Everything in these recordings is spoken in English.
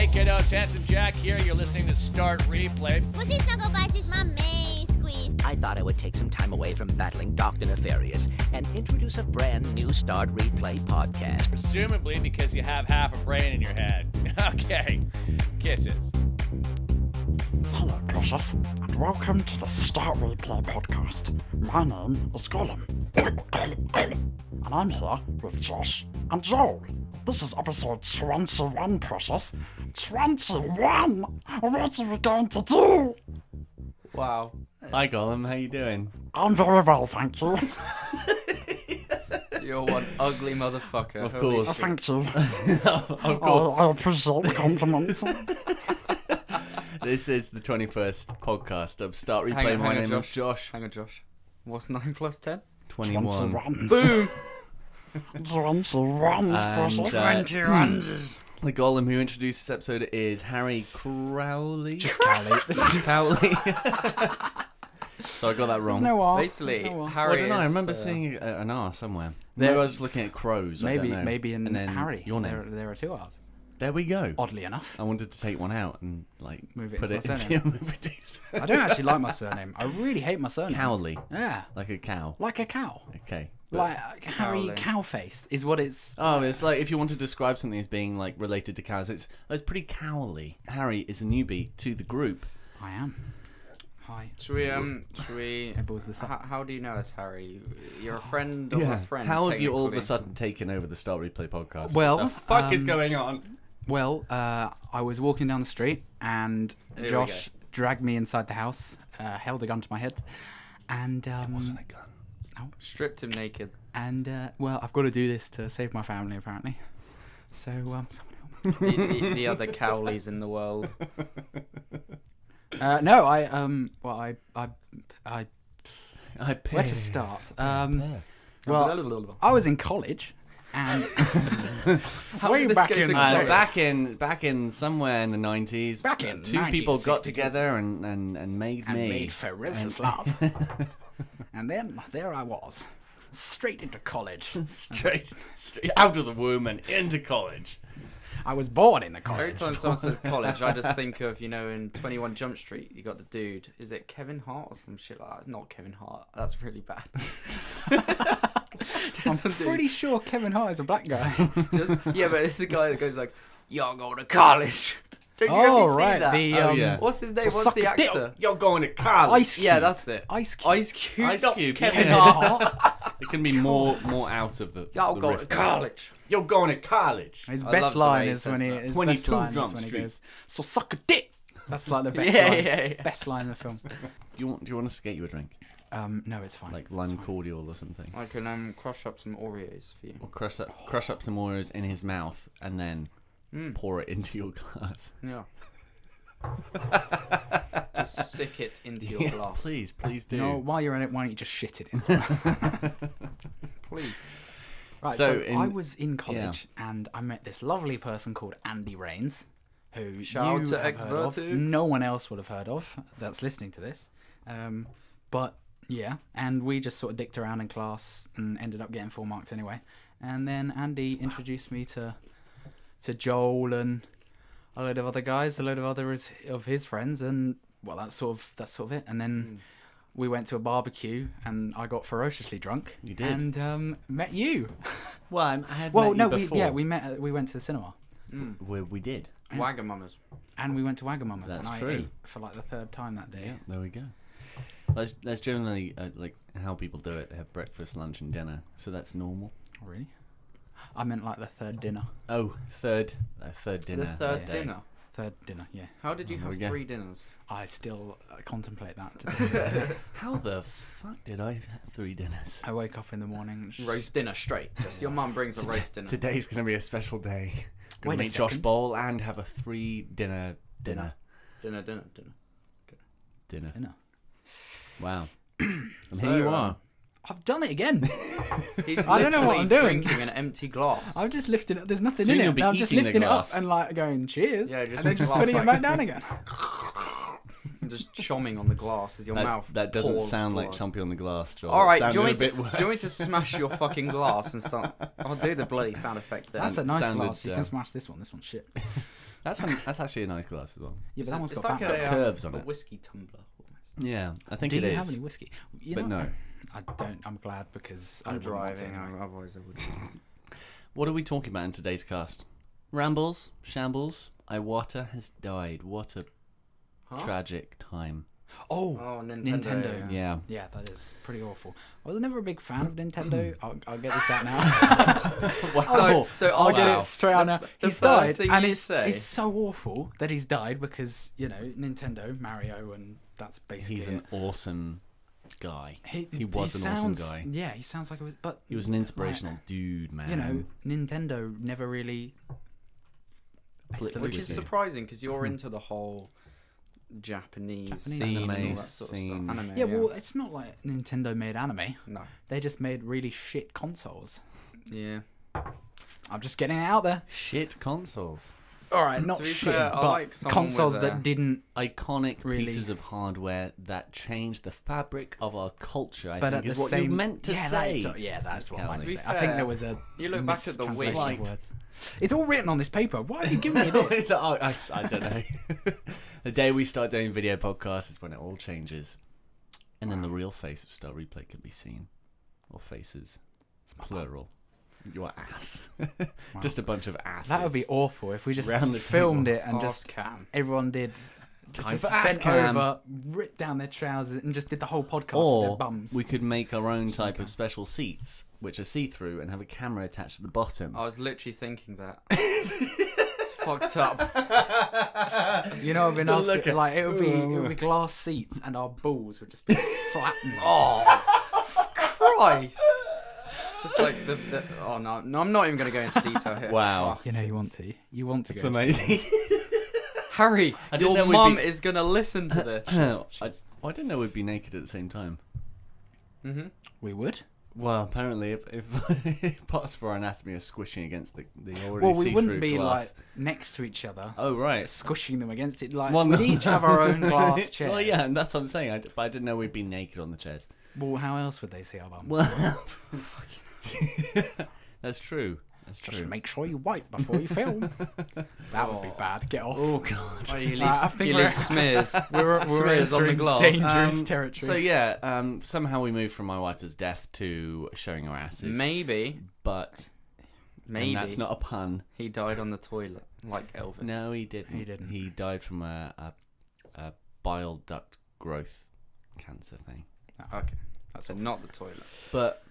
Hey kiddos, Handsome Jack here. You're listening to Start Replay. Mushy Snuggle Bites is my main squeeze. I thought I would take some time away from battling Dr. Nefarious and introduce a brand new Start Replay podcast. Presumably because you have half a brain in your head. Okay, kisses. Hello, precious, and welcome to the Start Replay podcast. My name is Gollum. And I'm here with Josh and Joel. This is episode 21, precious. 21! What are we going to do? Wow. Hi Gollum, how you doing? I'm very well, thank you. You're one ugly motherfucker. Of course. Thank you. Of course. I appreciate the compliment. This is the 21st podcast of Start Replay. My name is Josh. Hang on, Josh. What's 9 plus 10? 21. Boom! 21, precious. 21. The Gollum who introduced this episode is Harry Crowley. Just Cowley. Cowley. So I got that wrong. There's no R. Basically, There's no R. Harry. I don't know. I remember seeing an R somewhere. There I was looking at crows. Maybe in Harry. Your name. There are 2 R's. There we go. Oddly enough. I wanted to take one out and move it put into it my into I don't actually like my surname. I really hate my surname. Cowley. Yeah. Like a cow. Like a cow. Okay. Like Harry Cowface is what it's. Oh, it's like if you want to describe something as being like related to cows, it's pretty cowly. Harry is a newbie to the group. I am. Hi. Should we? How do you know us, Harry? You're a friend of a friend. How have you all of a sudden taken over the Start Replay podcast? Well, what the fuck is going on? Well, I was walking down the street and Josh dragged me inside the house, held a gun to my head, and it wasn't a gun. No. Stripped him naked. And well, I've got to do this to save my family, apparently. So someone help me. the other Cowleys in the world. No, where to start? Well, I was in college, and way back in somewhere in the 90s. Back in 2 people got together and made ferocious love. And then there I was, straight into college. straight out of the womb and into college. I was born in the college. Every time someone says college, I just think of, in 21 Jump Street, you got the dude. Is it Kevin Hart or some shit like that? It's not Kevin Hart. That's really bad. I'm pretty sure Kevin Hart is a black guy. But it's the guy that goes like, "You're going to college." Don't you ever see that? What's his name? What's the actor? You're going to college. Ice Cube. Yeah, that's it. Ice Cube. Ice Cube. Kevin Hart. It can be more out of the. Y'all going to college. You're going to college. His best line is when he goes, "So suck a dick." That's like the best line. Best line in the film. Do you want us to get you a drink? No, it's fine. Like lime cordial or something. I can crush up some Oreos for you. Or crush up some Oreos in his mouth and then pour it into your glass. Yeah. Just sick it into your glass. Please do. No, while you're in it, why don't you just shit it in? Please. Right, so I was in college and I met this lovely person called Andy Rains, who Shout out to Exvertigs. No one else would have heard of that's listening to this. But yeah, and we just sort of dicked around in class and ended up getting 4 marks anyway. And then Andy introduced me to Joel and a load of other guys, a load of others of his friends, and well, that's sort of it. And then we went to a barbecue, and I got ferociously drunk. You did, and met you. Well, I had met you before. We met. We went to the cinema. We did. Wagamama's. And we went to Wagamama's. That's and true. I ate for like the 3rd time that day. Yeah, there we go. That's generally like how people do it. They have breakfast, lunch, and dinner, so that's normal. Oh, really? I meant like the 3rd dinner. Oh, third dinner. The 3rd dinner. 3rd dinner, yeah. How did you have 3 dinners? I still contemplate that to this day. How the fuck did I have 3 dinners? I wake up in the morning. Roast dinner straight. Just your mum brings a roast dinner. Today's gonna be a special day. Gonna meet Josh Bowl and have a 3 dinner. Dinner. Wow. And here you are. I've done it again. I don't know what I'm doing. Drinking an empty glass. I'm just lifting it. There's nothing Soon in you'll it. I'm just lifting it up glass. and like going cheers. Yeah, and then just putting it back down again. Just chomming on the glass as your mouth. That doesn't sound like chomping on the glass, Joel. All right, do you want me to smash your fucking glass and start? I'll do the bloody sound effect then. That's a nice glass. You can smash this one. This one's shit. That's actually a nice glass as well. Yeah, but that one's It's got like background. curves on a it. whiskey tumbler. Almost. Yeah, I think Do it you is. have any whiskey? You But know, no. I don't. I'm glad because I I'm wouldn't want to driving, anyway. otherwise I would. What are we talking about in today's cast? Rambles, shambles. Iwata has died. What a tragic time. Oh, Oh, Nintendo. Yeah. Yeah, that is pretty awful. I was never a big fan of Nintendo. I'll get this out now. I'll get it straight out now. He's died, and it's so awful that he's died because Nintendo, Mario, and that's basically He's an awesome guy. He he was an awesome guy. Yeah, he sounds like but He was an inspirational dude, man. Nintendo never really. Which is surprising because you're into the whole Japanese scene and all that sort of scene. stuff. Anime, Yeah, well, it's not like Nintendo made anime. no. They just made really shit consoles. Yeah. I'm just getting it out there. Shit consoles. All right, not To be shit, fair, I but like someone consoles with that a- didn't. Iconic Really? pieces of hardware that changed the fabric of our culture, I But think at is the what same, you meant to yeah, say. that's what I Cowley. meant to To be say. I think fair, there was a. you look back at the mistranslation Wii. of words. It's all written on this paper. Why are you giving me this? I don't know. The day we start doing video podcasts is when it all changes. And then the real face of Star Replay can be seen. Or faces. It's plural. Your ass. Just a bunch of asses. That would be awful if we just Round the filmed table. it and just everyone did. Time Just for ass bent cam. over, ripped down their trousers, and just did the whole podcast with Or their bums. we could make our own type of special seats, which are see-through, and have a camera attached to the bottom. I was literally thinking that. It's fucked up. It'd be nice. look at- Like it would be glass seats, and our balls would just be flattened. Oh, Christ. Just like the oh no, I'm not even going to go into detail here. Wow. You want to It's go. amazing. Harry, I didn't know your we'd mum be- is going to listen to this. I didn't know we'd be naked at the same time. Mm-hmm. We would. Well, apparently, if parts of our anatomy are squishing against the already Well, we see-through wouldn't be glass. like next to each other, Oh right. squishing them against it. Like Well, we'd no. each have our own glass chairs. Well, yeah, and that's what I'm saying. But I didn't know we'd be naked on the chairs. Well, how else would they see our bums? Well, that's true. That's Just true. make sure you wipe before you film. That would be bad. Get off. Oh god. Oh, you I leave, think you we're- leave smears. We're Smears on the entering glass. dangerous territory. So yeah, somehow we moved from Iwata's death to showing our asses. Maybe But and that's not a pun. he died on the toilet like Elvis. No, he didn't. He didn't. He died from a bile duct growth cancer thing. Okay, so not the toilet. But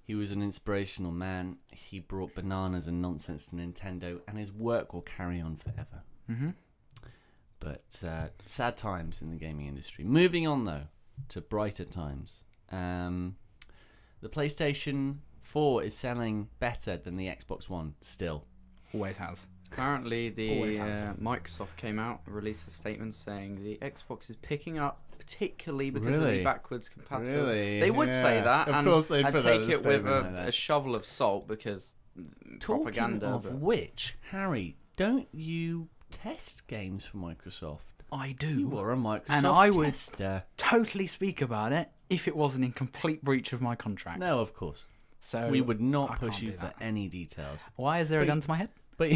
he was an inspirational man. He brought bananas and nonsense to Nintendo, and his work will carry on forever. Mm-hmm. But sad times in the gaming industry. Moving on, though, to brighter times. The PlayStation 4 is selling better than the Xbox One, still. Always has. Apparently, Always has. Microsoft came out and released a statement saying the Xbox is picking up, particularly because of Really? the backwards compatibility. Really? They would say Yeah. that, Of and course they'd I'd put that in take a it with statement like that. a shovel of salt because propaganda. Talking of but- which, Harry, don't you test games for Microsoft? I do. You are a Microsoft And I would- tester. totally speak about it if it wasn't in complete breach of my contract. No, of course. So We would I not push can't you do for that. any details. Why is there a But- gun to my head? But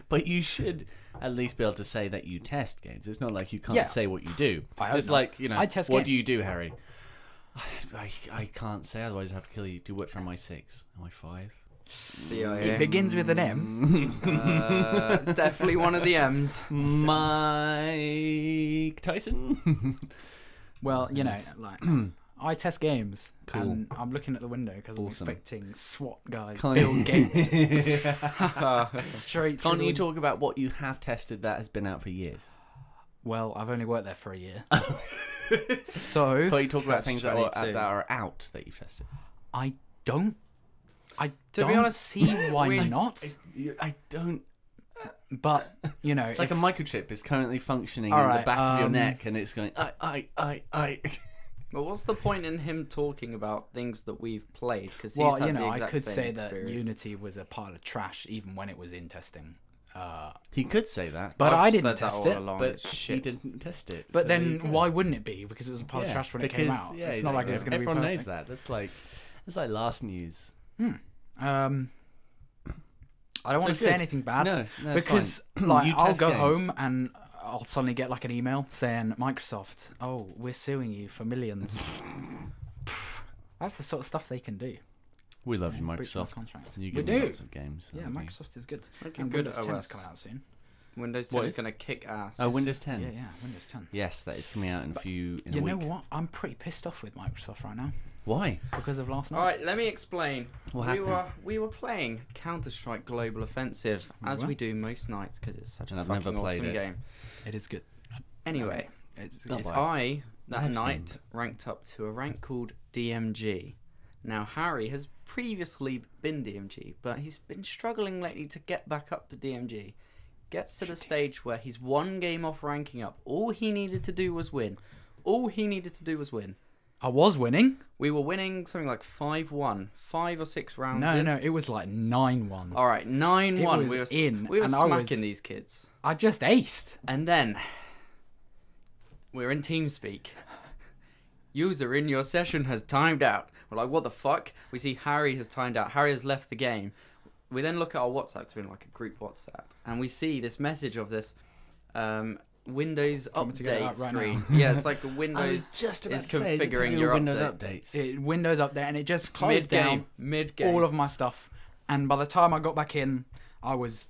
but you should at least be able to say that you test games. It's not like you can't Yeah. say what you do. I hope It's not. like, I test what games. do you do, Harry? I can't say, otherwise I have to kill you. Do what for MI6? MI5? CIA. It begins with an M. It's definitely one of the M's. Mike Tyson? Well, like I test games, Cool. and I'm looking at the window because I'm Awesome. expecting SWAT guys, Can't Bill you- Gates, just straight through. Can't the you window. talk about what you have tested that has been out for years? Well, I've only worked there for a year, so Can't you talk about things that are, 22. that are out that you've tested? I don't. I To be don't honest, see why we- not. I don't. But It's like if- a microchip is currently functioning All in the right, back of your neck, and it's going, I. But what's the point in him talking about things that we've played? Because well, had the I exact could same say that experience. Unity was a pile of trash even when it was in testing. He could say that, But I've I didn't said that test all it. along, but it's he shit. didn't test it. But so there you then go. why wouldn't it be? Because it was a pile of trash when it came because- out. Yeah, It's not like it's going to be everyone perfect. knows that. That's like last news. I don't want to say anything bad No, it's because fine. like You I'll test go games. home and I'll suddenly get like an email saying Microsoft, oh, we're suing you for millions. That's the sort of stuff they can do. We love you, Breach my Microsoft. contract. You We give me do. lots of games. Yeah, haven't you? Microsoft is good. Like a And good Windows 10 is OS. coming out soon. Windows What 10 is is? going to kick ass. Oh, Windows 10. Yeah, Windows 10. Yes, that is coming out in a You week. know what? I'm pretty pissed off with Microsoft right now Why? because of last night. All right, let me explain. What happened? We were playing Counter-Strike Global Offensive as were? we do most nights because it's such And a I've fucking never played awesome it. game. It is good. Anyway, It's Not bad. I that have night Steam. ranked up to a rank called DMG. Now Harry has previously been DMG, but he's been struggling lately to get back up to DMG. Gets to the stage where he's one game off ranking up. All he needed to do was win. I was winning. We were winning something like 5-1, 5 or 6 rounds. No, in. no, it was like 9-1. All right, 9-1. It We was were in, We were and I smacking was- these kids, I just aced. and then we're in TeamSpeak. User in your session has timed out. We're like, what the fuck? We see Harry has timed out. Harry has left the game. We then look at our WhatsApp, 'cause we're in like a group WhatsApp, and we see this message of this Windows Do you want me to get it update up right screen. now? Yeah, it's like I Windows was just about is to say, is it to configuring do your with Windows update. updates. Windows up there, and it just closed down mid-game. all of my stuff. And by the time I got back in, I was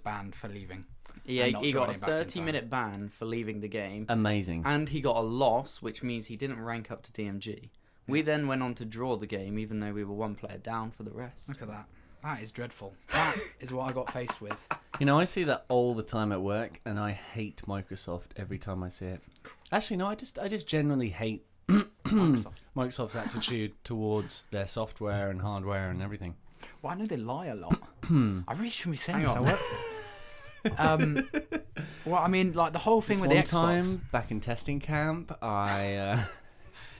banned for leaving. Yeah, and not he got a joining back in time. 30-minute ban for leaving the game. Amazing. And he got a loss, which means he didn't rank up to DMG. We then went on to draw the game, even though we were one player down for the rest. Look at that. That is dreadful. That is what I got faced with. You know, I see that all the time at work, and I hate Microsoft every time I see it. Actually, no, I just generally hate Microsoft. Microsoft's attitude towards their software and hardware and everything. Well, I know they lie a lot. I really shouldn't be saying Hang this. I on. work. Well, I mean, like the whole thing This with the one Xbox. time, back in testing camp, I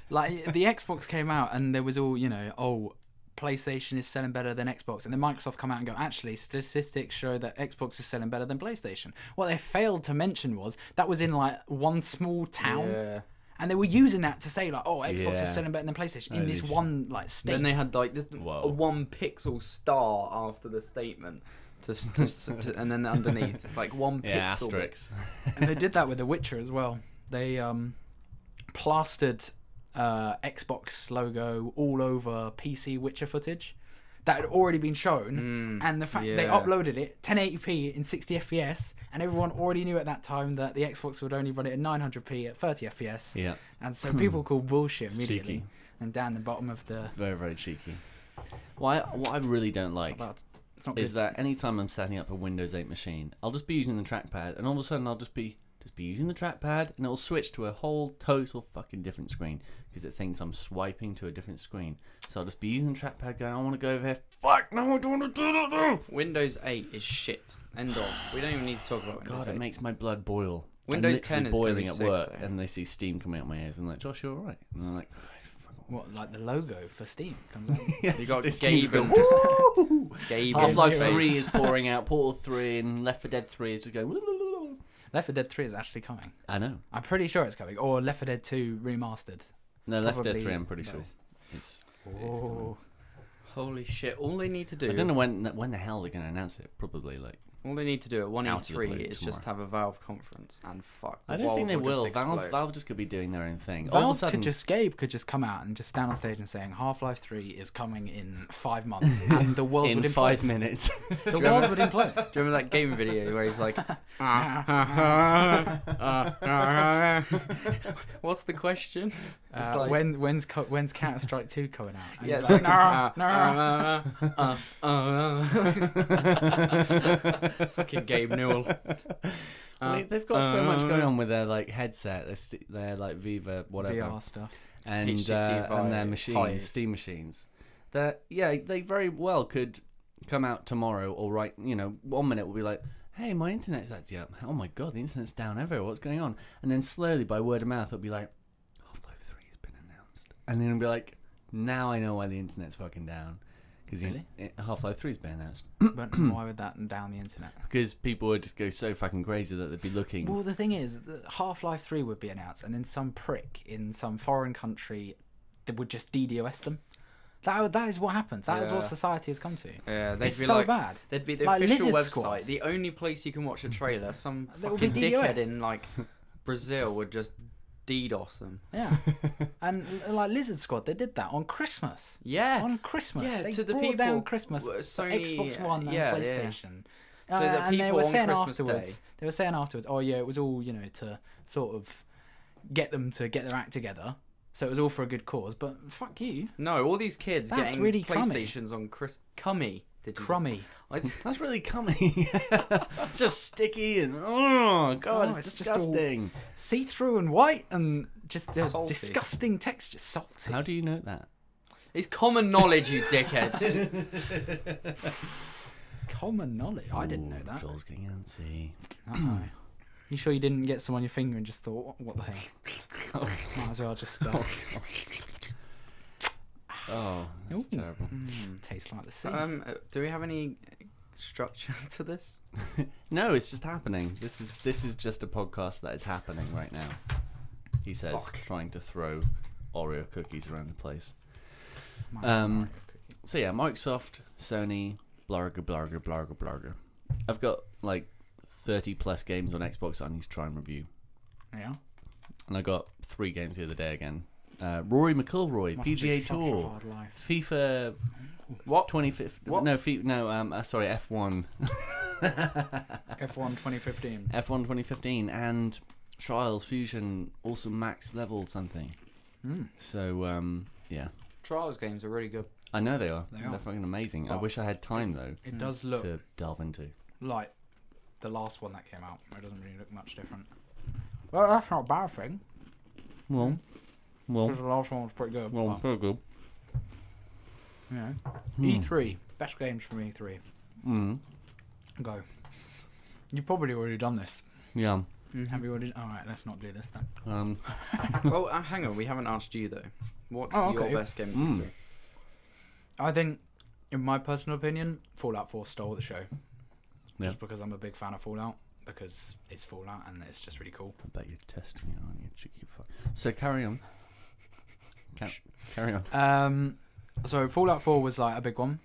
Like the Xbox came out and there was all, you know, oh, PlayStation is selling better than Xbox, and then Microsoft come out and go, actually, statistics show that Xbox is selling better than PlayStation. What they failed to mention was that was in like one small town, Yeah. and they were using that to say like, oh, Xbox Yeah. is selling better than PlayStation in Holy this shit. one like state. Then they had like this Whoa. a 1 pixel star after the statement. And then underneath, it's like 1 yeah, pixel. asterisks. And they did that with The Witcher as well. They plastered Xbox logo all over PC Witcher footage that had already been shown, and the fact they yeah. uploaded it 1080p in 60 FPS, and everyone already knew at that time that the Xbox would only run it at 900p at 30 FPS, Yeah, and so people call bullshit It's immediately. cheeky. And down the bottom of the very, very cheeky. What I really don't like it's not is good. that anytime I'm setting up a Windows 8 machine, I'll just be using the trackpad, and all of a sudden I'll just be using the trackpad, and it'll switch to a whole total fucking different screen because it thinks I'm swiping to a different screen. So I'll just be using the trackpad, going, I want to go over here. Fuck no, I don't want to do that now. Windows 8 is shit. End of. We don't even need to talk about Windows God, 8. it makes my blood boil. Windows I'm 10 literally is gonna boiling be at sick, work, though. and they see steam coming out my ears, and they're like, Josh, you're all right. And I'm like, What, like the logo for Steam comes out? You got This Gabe team's and going, Gabe Half-Life in 3 space. is pouring out, Portal 3 and Left 4 Dead 3 is just going. Left 4 Dead 3 is actually coming. I know. I'm pretty sure it's coming. Or Left 4 Dead 2 remastered. No, Left 4 Dead Probably 3, I'm pretty sure. both. It's Oh. Holy shit! All they need to do. I don't know when the hell they're going to announce it. Probably like. All they need to do at Out of the 1E3 blue is just have a Valve conference and fuck. The I don't world think they will. will. Just Valve explode. just could be doing their own thing. All of a Valve sudden, Gabe could just come out and just stand on stage and saying Half-Life 3 is coming in 5 months, and the world in would implode. 5 minutes. The world would implode. Do you remember that game video where he's like, what's the question? It's like- When's Counter Strike 2 coming out? And Yeah, he's it's like, like, nah. fucking Gabe Newell. They've got so much going on with their like headset, their like Viva whatever, VR stuff. and HTC their Vive, machines, Hive. Steam machines. That they very well could come out tomorrow or right. 1 minute will be like, hey, my internet's acting up. Oh my god, the internet's down everywhere. What's going on? And then slowly by word of mouth it'll be like, Half-Life 3 has been announced, and then it'll be like, now I know why the internet's fucking down. Because Really? Half-Life 3's been announced. But why would that down the internet? Because people would just go so fucking crazy that they'd be looking. Well, the thing is, Half-Life 3 would be announced, and then some prick in some foreign country that would just DDoS them. That is what happens. That is what Yeah. society has come to. Yeah, they'd It's be so like, bad. They'd be the Like official Lizard website, Squad. the only place you can watch a trailer. Some That would be fucking dickhead DOS. in like Brazil would just DDoS them. Yeah, and like Lizard Squad, they did that on Christmas. Yeah, On Christmas, Yeah, they to the brought people, down Christmas for Sony, Xbox One and yeah, PlayStation. So the and they people were on saying Christmas afterwards, Day- they were saying afterwards, oh yeah, it was all to sort of get them to get their act together. So it was all for a good cause. But fuck you, No, all these kids That's getting really crummy. PlayStations on Cummy. Did you crummy. That's really cummy. It's just sticky and oh god, Oh, it's it's just all- disgusting. See-through and white and just a Salty. disgusting texture, salty. How do you know that? It's common knowledge, you dickheads. Common knowledge. I didn't know that. Joel's getting antsy. Uh-oh. You sure you didn't get some on your finger and just thought, what the hell? Might as well just Oh, that's Ooh. terrible. taste like the sea. Do we have any structure to this? No, it's just happening. This is just a podcast that is happening right now. He says, trying to throw Oreo cookies around the place. So yeah, Microsoft, Sony, blarga, blarga, blarga, blarga. I've got like 30 plus games on Xbox that I need to try and review. Yeah. And I got 3 games the other day again. Rory McIlroy, Must be PGA such a Tour, hard life. FIFA. What? 2015? What? No, sorry, F1. F1 2015. F1 2015 and Trials Fusion, also max level something. So yeah, Trials games are really good. I know they are. They They're are. fucking amazing. I But wish I had time though It does look to delve into. like the last one that came out. It doesn't really look much different. Well, that's not a bad thing. Well, Because the last one was pretty good. but, very good. you know. E3. Best games from E3. Go. You've probably already done this. Yeah. Have you already? Alright, let's not do this then. Well, hang on, we haven't asked you though. What's your best game? of E3? I think, in my personal opinion, Fallout 4 stole the show. Yeah. Just because I'm a big fan of Fallout. Because it's Fallout and it's just really cool. I bet you're testing it on you, cheeky fuck. So carry on. Carry on. So Fallout 4 was like a big one.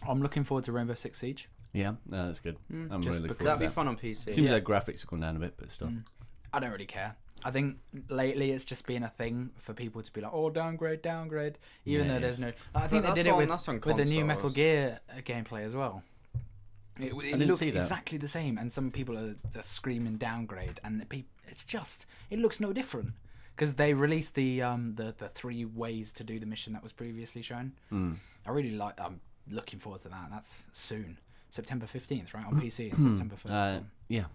I'm looking forward to Rainbow Six Siege. Yeah, no, that's good. I'm Just really because- cool. That'd be That. fun on PC. Seems like graphics have gone down a bit, but still. I don't really care. I think lately it's just been a thing for people to be like, oh, downgrade. Even Yeah, though it there's is. no... I think But they did that's it that's on with the new Metal consoles. Gear gameplay as well. It didn't looks see that. exactly the same, and some people are just screaming downgrade, and it's just... It looks no different. Because they released the 3 ways to do the mission that was previously shown. I really like... I'm looking forward to that. That's soon. September 15th, right? On PC, and September 1st. Yeah,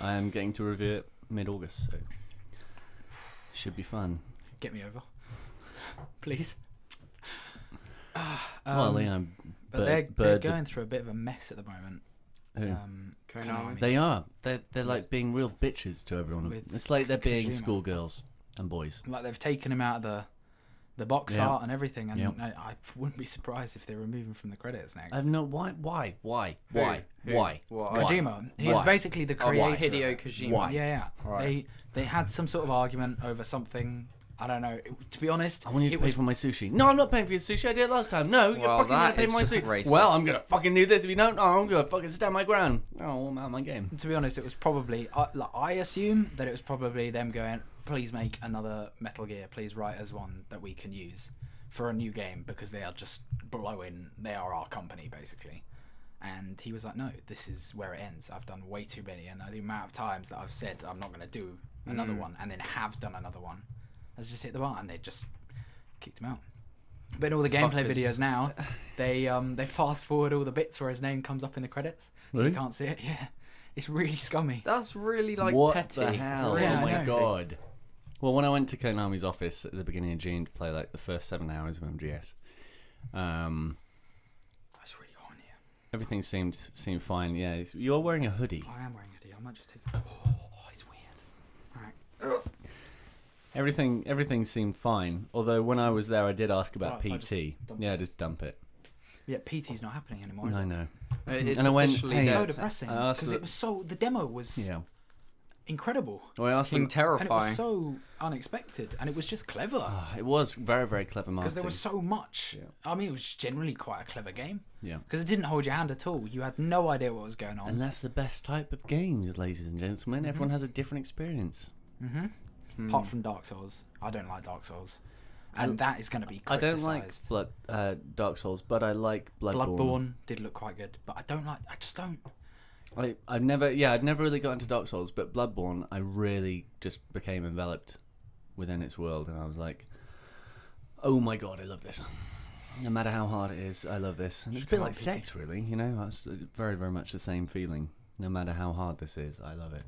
I am getting to review it mid-August, so should be fun. Get me over. Please. Well, yeah, But they're going through a bit of a mess at the moment. Who? Konami. They are. They're like being real bitches to everyone. With It's like they're being Kojima. schoolgirls and boys. Like they've taken him out of the box Yeah. art and everything, and Yep. I wouldn't be surprised if they remove him from the credits next. I have no why. Who? Why? What? Kojima. He's Why? basically the Oh, creator. what, of Hideo it. Kojima. Why? Yeah. Right. They had some sort of argument over something. I don't know. To be honest, I want you to it pay was for my sushi. No, I'm not paying for your sushi. I did it last time. No, you're Well, fucking gonna that pay is for my just sushi. racist. Well, I'm gonna fucking do this if you don't. Oh, I'm gonna fucking stand my ground. Oh, I'm out of my game. to be honest, it was probably I assume that it was probably them going, please make another Metal Gear, please write us one that we can use for a new game, because they are just blowing, they are our company basically. And he was like, no, this is where it ends. I've done way too many, and the amount of times that I've said I'm not going to do another one and then have done another one has just hit the bar, and they just kicked him out. But in all the gameplay Fuckers. videos now, they fast forward all the bits where his name comes up in the credits, so Really? you can't see it. Yeah, it's really scummy. That's really like what petty. the hell? Yeah, oh I my know. god. Well, when I went to Konami's office at the beginning of June to play like the first 7 hours of MGS, That's really hot in here. everything seemed fine. Yeah, you're wearing a hoodie. I am wearing a hoodie. I might just take. Oh, it's weird. All right. Everything seemed fine. Although when I was there, I did ask about Right, I just PT. dump Yeah, this. just dump it. Yeah, PT's not happening anymore. Is I it? know. It's And I went, officially hey, It's dead. so depressing I asked because the- it was so. The demo was. Yeah. incredible. Well, I asked Fucking them, terrifying. And it was so unexpected, and it was just clever. it was very, very clever marketing. Because there was so much. Yeah. I mean, it was generally quite a clever game. Yeah. Because it didn't hold your hand at all. You had no idea what was going on. And that's the best type of games, ladies and gentlemen. Everyone has a different experience. Apart from Dark Souls. I don't like Dark Souls. And that is going to be I criticised. don't like Dark Souls, but I like Bloodborne. Bloodborne did look quite good. But I just don't. I'd never really got into Dark Souls, but Bloodborne, I really just became enveloped within its world, and I was like, oh my god, I love this. No matter how hard it is, I love this. And it's a bit like sex, really, you know? It's very, very much the same feeling. No matter how hard this is, I love it.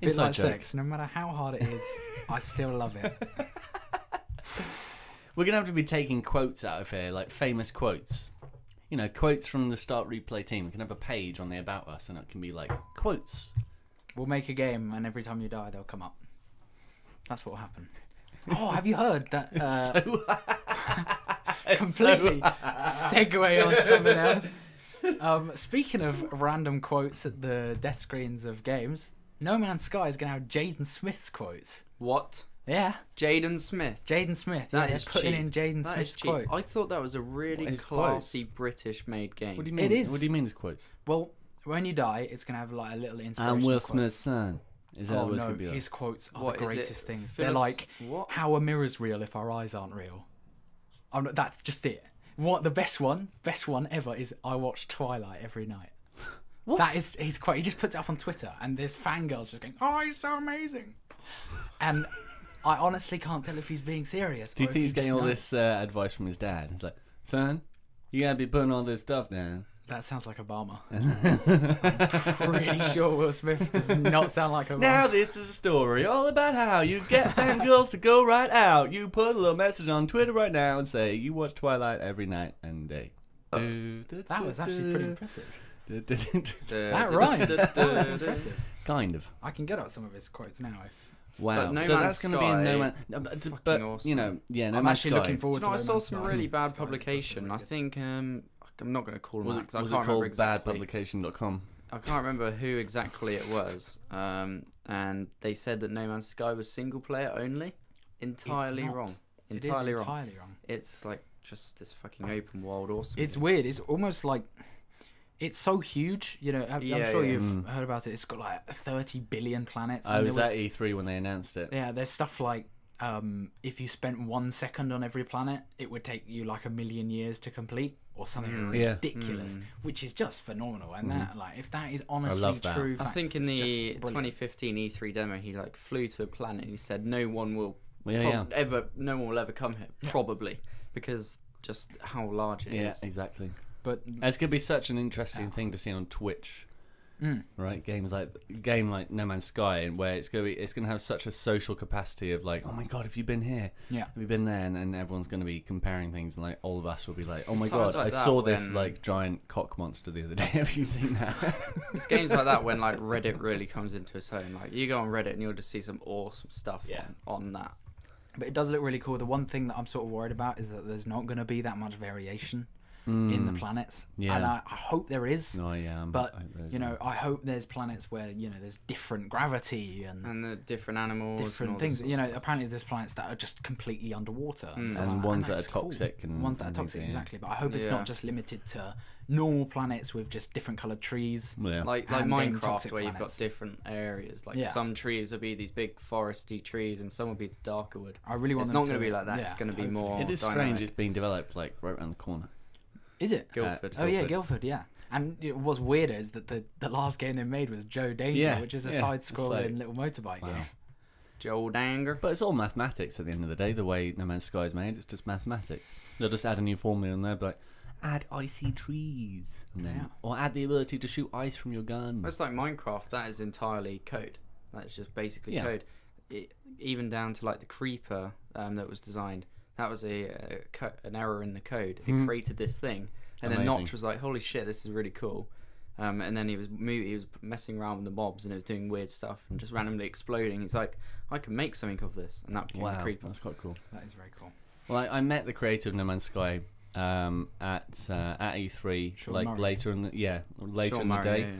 Bit like sex. No matter how hard it is, I still love it. We're going to have to be taking quotes out of here, like famous quotes. You know, quotes from the Start Replay team. We can have a page on the About Us, and it can be like, quotes. We'll make a game, and every time you die, they'll come up. That's what will happen. Oh, have you heard that? Completely segue on something else. Speaking of random quotes at the death screens of games, No Man's Sky is going to have Jaden Smith's quotes. What? Yeah. Jaden Smith. Jaden Smith. That yeah, is they're putting cheap. in Jaden That Smith's is cheap. quotes. I thought that was a really What is classy quotes? British-made game. What do you mean? It is. What do you mean as quotes? Well, when you die, it's going to have like a little inspiration. I'm Will quote. Smith's son. Is that Oh what it's no, going to be like? his quotes are What the is it? greatest things. They're like, What? how a mirror's real if our eyes aren't real. That's just it. What the best one ever is I watch Twilight every night. What? That is his quote. He just puts it up on Twitter, and there's fangirls just going, "Oh, he's so amazing," and I honestly can't tell if he's being serious. Do you or if think he's he getting just all knows. this advice from his dad? He's like, son, you gotta be putting all this stuff down. That sounds like Obama. I'm pretty sure Will Smith does not sound like Obama. Now this is a story all about how you get fangirls to go right out. You put a little message on Twitter right now and say you watch Twilight every night and day. That was actually pretty impressive. That That rhymed. That was impressive. Kind of. I can get out some of his quotes now. Wow. But No so Man's that's going to be Sky, No Man. But awesome. you know, yeah, No I'm Man's actually Sky. looking forward Do you know, to I No saw Man's some Sky. really Sky bad does look publication. really I good. think I'm not going to call them Was that it, 'cause I was can't it called remember exactly. badpublication.com? I can't remember who exactly it was. And they said that No Man's Sky was single player only. Entirely not. wrong. It is Entirely wrong. entirely wrong. It's like just this fucking open world awesome. It's weird. It's almost like it's so huge. You know, I'm Yeah, sure yeah. you've heard about it. It's got like 30 billion planets. I and was there at E3 when they announced it. Yeah, there's stuff like if you spent 1 second on every planet, it would take you like 1 million years to complete, or something Yeah. ridiculous, which is just phenomenal. And that, like, if that is honestly love that. true, I fact, think in it's the just brilliant. 2015 E3 demo, he like flew to a planet and he said no one will Yeah, yeah. no one will ever come here, probably because just how large it is. Yeah, exactly. But It's gonna be such an interesting thing to see on Twitch, right? Game like No Man's Sky, and where it's gonna have such a social capacity of like, oh my god, have you been here? Yeah. Have you been there? And everyone's gonna be comparing things, and like all of us will be like, oh It's my times god, like I that saw this when- like giant cock monster the other day. Have you seen that? It's games like that when like Reddit really comes into its own. Like you go on Reddit and you'll just see some awesome stuff on that. But it does look really cool. The one thing that I'm sort of worried about is that there's not going to be that much variation in the planets. Yeah. And I hope there is. No, yeah. But, I hope there's planets where, there's different gravity and The different animals, and different all things. this sort of stuff. Apparently there's planets that are just completely underwater. And, stuff And like ones that that's are cool. toxic and- ones that are and toxic, things, yeah. exactly. But I hope it's Yeah. not just limited to normal planets with just different coloured trees. yeah. Like and then Minecraft, toxic where you've got planets. different areas. Like Yeah. some trees will be these big foresty trees, and some will be darker wood. I really want It's them not to going to be like that. It's yeah, going to be hopefully. more. It is dynamic. strange. It's being developed like right around the corner. Is it? Guildford. Oh yeah, Guildford, yeah. And what's weirder is that the last game they made was Joe Danger, Yeah, which is a yeah. side-scrolling It's like- little motorbike Wow. game. Joe Danger. But it's all mathematics at the end of the day. The way No Man's Sky is made, it's just mathematics. They'll just add a new formula in there, be like, add icy trees, and then, Yeah. or add the ability to shoot ice from your gun. It's like Minecraft. That is entirely code. That's just basically Yeah. code. Even down to like the creeper that was designed. That was an error in the code. It created this thing, and then Amazing. Notch was like, "Holy shit, this is really cool." And then he was messing around with the mobs, and it was doing weird stuff and just randomly exploding. He's like, "I can make something of this," and that became the Wow, creeper. that's quite cool. That is very cool. Well, I met the creator of No Man's Sky at E3, Sean like Murray. later in the Sean the Murray, day.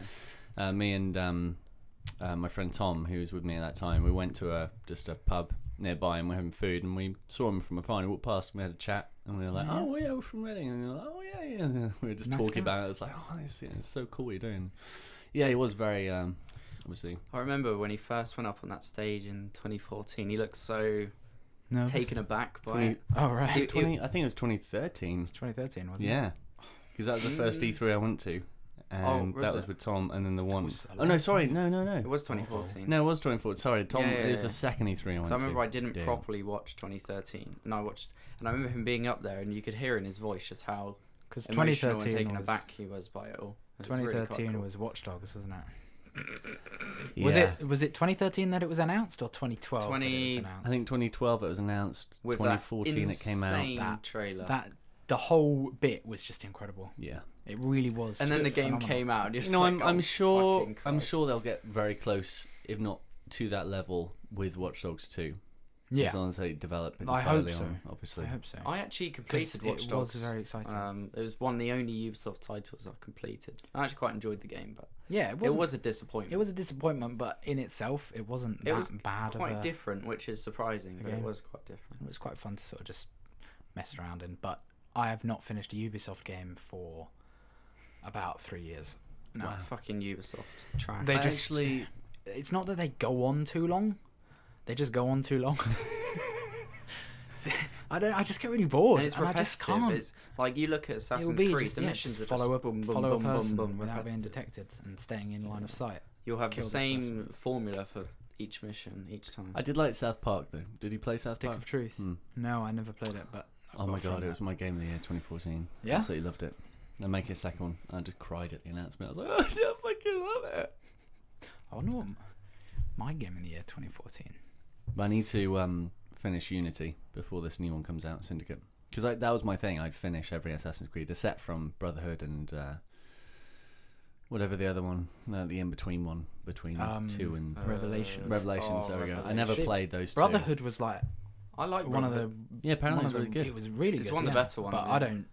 yeah. Me and my friend Tom, who was with me at that time, we went to just a pub nearby and we're having food, and we saw him from afar. And we walked past and we had a chat, and we were like, "Oh yeah, we're from Reading," and they were like, "Oh yeah, yeah." And we were just Nice talking guy. about it. It was like, "Oh, it's so cool what you're doing." Yeah, he was very obviously. I remember when he first went up on that stage in 2014. He looked so Nervous? taken aback by 20, it. Oh right. He- 20, I think it was 2013. It's 2013, wasn't it? Yeah, because that was the first E3 I went to, and was that was it? with Tom, and then the one was a oh no, long sorry, time. no. It was 2014. No, it was 2014. Sorry, Tom. Yeah, It was yeah. the second E3 I went So I remember to. I didn't Damn. properly watch 2013, and I remember him being up there, and you could hear in his voice just how Because emotional and 2013 taken was aback he was by it all. It was really 2013 quite cool. was Watch Dogs, wasn't it? Yeah. Was it 2013 that it was announced, or 2012 that it was 20 announced? I think 2012 it was announced. with 2014 that it came out. insane That- trailer. that the whole bit was just incredible. Yeah. It really was. and then just the game phenomenal. came out. And you're You just know, like, I'm oh, sure fucking I'm Christ. sure they'll get very close, if not to that level, with Watch Dogs 2. As Yeah, long as they develop I entirely hope so. on, obviously. I hope so. I actually 'Cause completed Watch it Dogs. was very exciting. It was one of the only Ubisoft titles I've completed. I actually quite enjoyed the game, but Yeah, it was a disappointment. It was a disappointment, but in itself, it wasn't It that was bad. quite of a, different, which is surprising, but it game. was quite different. It was quite fun to sort of just mess around in. But I have not finished a Ubisoft game for about 3 years. No, Wow. Fucking Ubisoft trash. They I just- actually, it's not that they go on too long; they just go on too long. I just get really bored, and it's and I just repetitive. can't. It's like you look at It'll Assassin's be Creed, just, the yeah, missions just are follow just boom, boom, follow boom, a person boom, boom, without being repetitive. detected and staying in line of sight. You'll have Kill the this same person. formula for each mission each time. I did like South Park though. Did you play South Stick Park? of Truth. Hmm. No, I never played it, but I've Oh got my a friend god, it was that- my game of the year 2014. Yeah? Absolutely loved it. They're making a second one. I just cried at the announcement. I was like, oh, yeah, I fucking love it. I wonder what my game in the year 2014. But I need to finish Unity before this new one comes out, Syndicate. Because that was my thing. I'd finish every Assassin's Creed, except from Brotherhood and whatever the other one, the in-between one between 2 and Revelations. Revelations. There we go. I never Shit. played those two. Brotherhood was like I like one of Brotherhood. the Yeah, apparently one it's of really the, good. It was really It's good. one of the yeah. better ones, But yeah. I don't.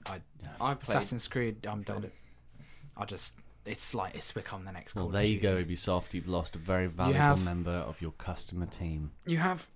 I played. Assassin's Creed. I'm done. it. I just. It's like it's become the next. Well, Call there of you go, Duty. Ubisoft. You've lost a very valuable have- member of your customer team. You have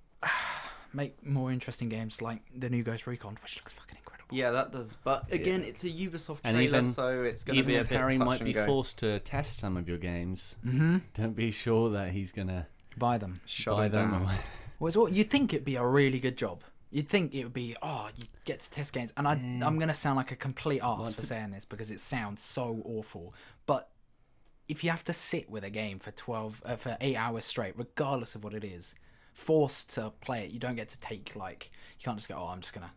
make more interesting games like the new Ghost Recon, which looks fucking incredible. Yeah, that does. But again, it's a Ubisoft And trailer, even- so it's going to Even be a if bit Harry touch might and be go. forced to test some of your games, Mm-hmm. don't be sure that he's gonna Buy them. Shut buy it them. down. away. Well, it's what you'd think it'd be a really good job. You'd think it would be, you get to test games, and I'm gonna sound like a complete arse Like for to- saying this because it sounds so awful. But if you have to sit with a game for 8 hours straight, regardless of what it is, forced to play it, you don't get to take you can't just go, I'm just gonna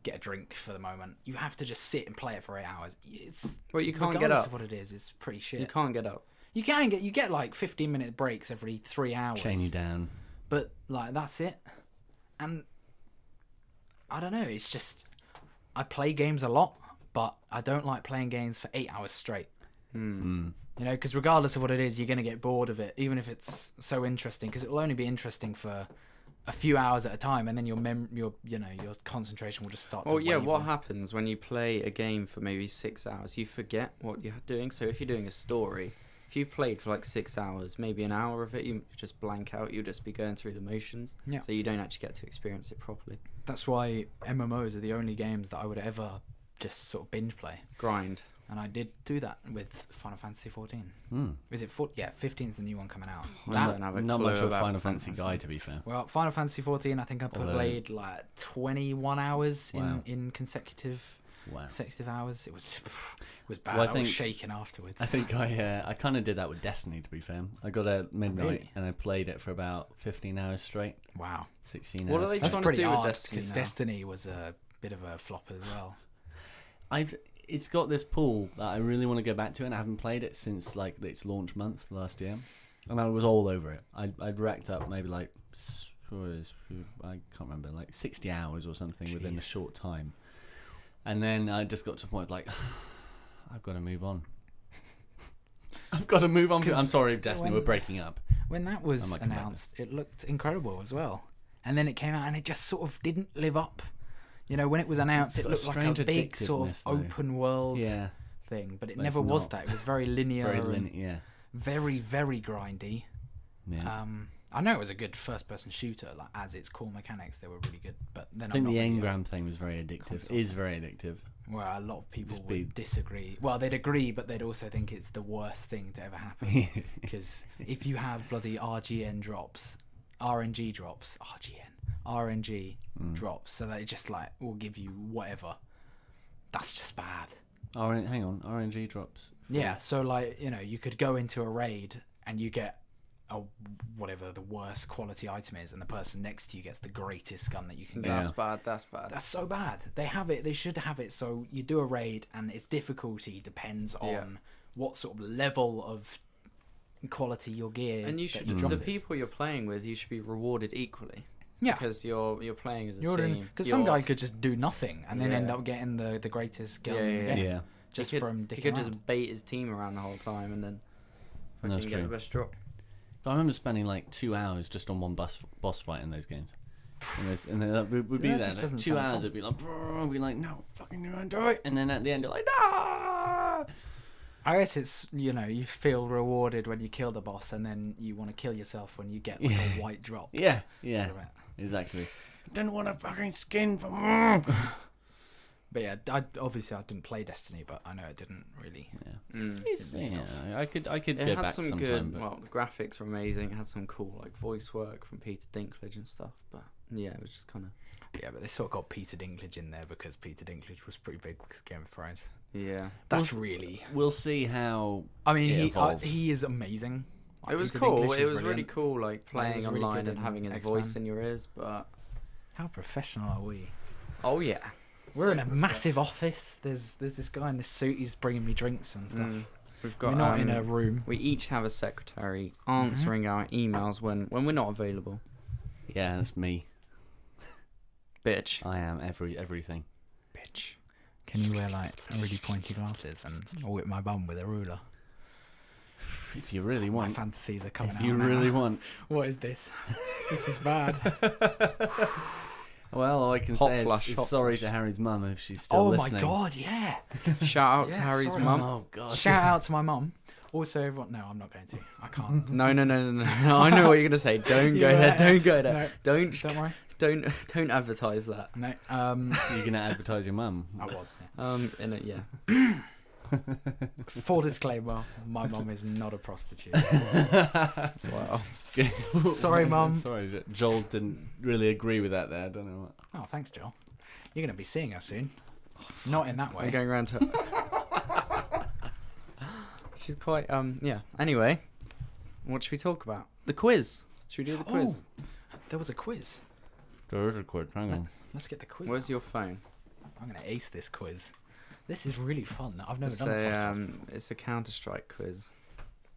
get a drink for the moment. You have to just sit and play it for 8 hours. It's Well, you can't get regardless up. of what it is, it's pretty shit. You can't get up. You get like 15-minute breaks every 3 hours. Chain you down. But that's it. And I don't know, it's just I play games a lot, but I don't like playing games for 8 hours straight. Mm. You know, because regardless of what it is, you're gonna get bored of it, even if it's so interesting. Because it will only be interesting for a few hours at a time, and then your concentration will just start. Well, to yeah, waver. what happens when you play a game for maybe 6 hours? You forget what you're doing. So if you're doing a story, if you played for like 6 hours, maybe an hour of it, you just blank out. You'll just be going through the motions. Yeah. So you don't actually get to experience it properly. That's why MMOs are the only games that I would ever just sort of binge play, Grind. and I did do that with Final Fantasy 14. Mm. Is it 4? Yeah, 15 is the new one coming out. I don't have a Not clue much of a about Final Fantasy guy, to be fair. Well, Final Fantasy 14, I think I Although- played like 21 hours Wow. in consecutive Wow. hours. It was bad. Well, I I think- was shaking afterwards. I think I kind of did that with Destiny, to be fair. I got at midnight Really? and I played it for about 15 hours straight, Wow, 16 What hours. are they that's trying to pretty do with hard Destiny because now? Destiny was a bit of a flop as well. It's got this pool that I really want to go back to, and I haven't played it since like its launch month last year, and I was all over it. I'd racked up maybe like I can't remember, like 60 hours or something within a Jeez. short time, and then I just got to a point like I've got to move on. I've got to move on. 'Cause I'm sorry, Destiny, when- we're breaking up. When that was I might come back announced, it looked incredible as well, and then it came out and it just sort of didn't live up. You know, when it was announced, It's it got a looked like strange a big sort of addictiveness, though. open world Yeah. thing, but it But never it's was not. that. It was very linear, Very and linear. Yeah. very, very grindy. Yeah. I know it was a good first-person shooter, like as its core mechanics, they were really good. But then I think I'm the not really, engram thing was very addictive. console Is very addictive. well, a lot of people Just would be- disagree. Well, they'd agree, but they'd also think it's the worst thing to ever happen. Because if you have bloody RNG drops, RNG drops, so that it just like will give you whatever. That's just bad. Hang on, RNG drops. Yeah, so like, you know, you could go into a raid and you get whatever the worst quality item is, and the person next to you gets the greatest gun that you can get. That's bad. That's bad. That's so bad. They have it. They should have it. So you do a raid, and its difficulty depends on what sort of level of quality your gear. And you that should you drop the is. people you're playing with, you should be rewarded equally. Yeah, Because you're playing as a you're team. because some guy could just do nothing and then Yeah. end up getting the greatest gun Yeah, in the yeah, game Yeah. just he could, from he dicking could around. just bait his team around the whole time and then That's fucking get true. the best drop. I remember spending like 2 hours just on one boss fight in those games. And then we'd So be that there just like, doesn't 2 sound hours. fun. It'd be like, "Brr," we'd be like, no, fucking you won't do it. And then at the end, you're like, no. I guess it's, you know, you feel rewarded when you kill the boss, and then you want to kill yourself when you get like a white drop. Yeah, out yeah, of it. exactly. I didn't want a fucking skin from. But yeah, I didn't play Destiny, but I know it didn't really. Yeah, I could It go had back some sometime. good. But Well, the graphics were amazing. It had some cool like voice work from Peter Dinklage and stuff. But yeah, it was just kind of Yeah, but they sort of got Peter Dinklage in there because Peter Dinklage was pretty big with Game of Thrones. yeah. That's really. we'll see how. I mean, It evolves. he is amazing. Like, It was Peter cool. Dinklage It is was really brilliant. cool, like playing was really online good and in having his X-Men. voice in your ears. But How professional are we? oh yeah, We're in a massive office. There's this guy in this suit. He's bringing me drinks and stuff. We've got. We're not in a room. We each have a secretary answering our emails when we're not available. Yeah, that's me. Bitch. I am everything. Bitch. Can you wear like really pointy glasses and whip my bum with a ruler? If you really My want. fantasies are coming If out you now. really want. What is this? This is bad. Well, all I can Hot say flush, is hot sorry flush. to Harry's mum if she's still Oh listening. my god, yeah. Shout out Yeah, to Harry's sorry. mum. Oh god. Shout out to my mum. Also, everyone. No, I'm not going to. I can't. No. I know what you're gonna say. Don't go there. Don't go there. No, Don't don't worry. don't advertise that. No. You're gonna advertise your mum. I was. In it, yeah. Full disclaimer: my mum is not a prostitute. Wow. Sorry, Mum. Sorry, Joel didn't really agree with that there. I don't know what. Oh, thanks, Joel. You're going to be seeing her soon. Not in that We're way. going around to. She's quite yeah. Anyway, what should we talk about? The quiz. Should we do the quiz? There was a quiz. There is a quiz. Hang on. Let's get the quiz. Where's out. your phone? I'm going to ace this quiz. This is really fun. I've never It's done a a podcast. it's a Counter-Strike quiz,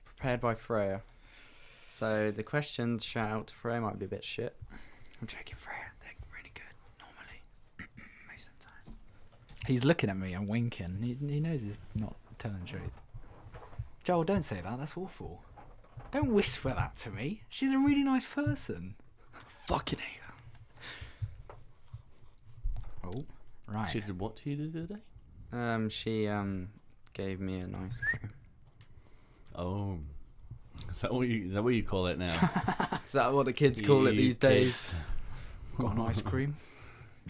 prepared by Freya. So the questions, shout out to Freya, might be a bit shit. I'm joking, Freya. They're really good normally, most of the time. He's looking at me and winking. He knows he's not telling the truth. Joel, don't say that. That's awful. Don't whisper that to me. She's a really nice person. Fucking hate her. Oh, right. She did what to you the other day? She gave me an ice cream. Oh. Is that what you call it now? Is that what the kids call it You these days? Got an ice cream?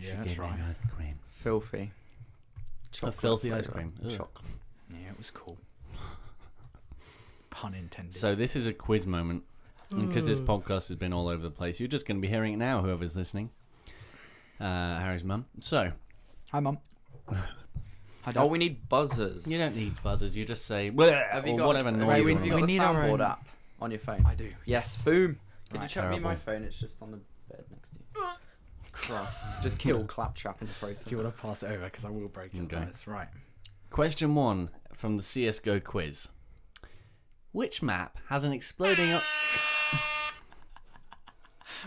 She Yeah, that's gave me right. an ice cream. Filthy. A Chocolate filthy ice flavour. cream. Ugh. Chocolate. Yeah, it was cool. Pun intended. So this is a quiz moment, and because this podcast has been all over the place, you're just going to be hearing it now. Whoever's listening, Harry's mum. So Hi, Mum. Oh, we need buzzers. you don't need buzzers. You just say "Bleh," Have you or got whatever a, noise wait, you we, want you to got make. the need our soundboard own- app on your phone? I do. Yes. Boom. Can Right, you check me my terrible. phone? It's just on the bed next to you. Christ. Just kill Claptrap in the process. Do you want to pass it over? Because I will break your Okay. glass. Right. Question 1 from the CS:GO quiz: which map has an exploding?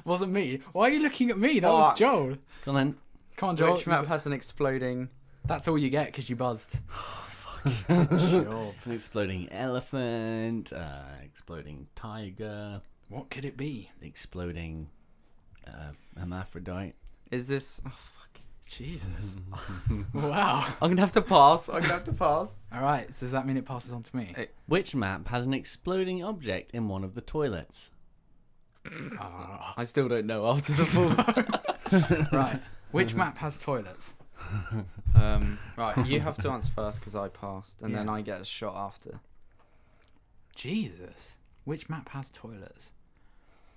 Wasn't me. Why are you looking at me? That was Fuck. Joel. Come on. Come on, Joel. Which map has an exploding... That's all you get because you buzzed. Good job. An exploding elephant, exploding tiger, What could it be? exploding hermaphrodite. Is this... Oh, fuck. Jesus. Wow. I'm gonna have to pass. I'm gonna have to pass. All right. So does that mean it passes on to me? Which map has an exploding object in one of the toilets? I still don't know after the fall. Right. Which map has toilets? Right, you have to answer first because I passed, and then Yeah. I get a shot after. Jesus. Which map has toilets?